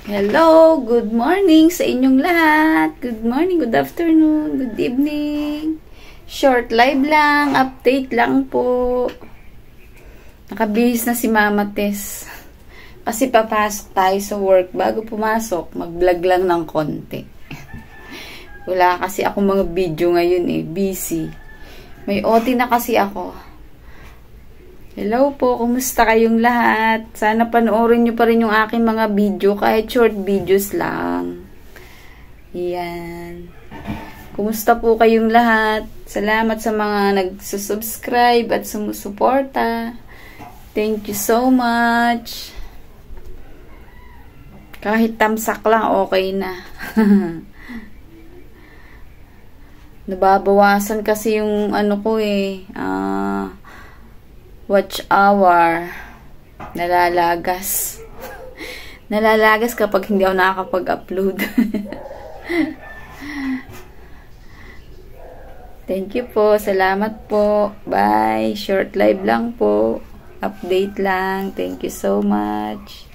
Hello, good morning sa inyong lahat. Good morning, good afternoon, good evening. Short live lang, update lang po. Nakabihis na si Mama Tess. Kasi papasok tayo sa work. Bago pumasok, mag-vlog lang ng konti. Wala kasi ako mga video ngayon busy. May OT na kasi ako. Hello po, kumusta kayong lahat? Sana panoorin nyo pa rin yung aking mga video, kahit short videos lang. Yan. Kumusta po kayong lahat? Salamat sa mga nagsusubscribe at sumusuporta. Thank you so much. Kahit tamsak lang, okay na. Nababawasan kasi yung ano ko watch hour. Nalalagas. Nalalagas kapag hindi ako nakakapag-upload. Thank you po. Salamat po. Bye. Short live lang po. Update lang. Thank you so much.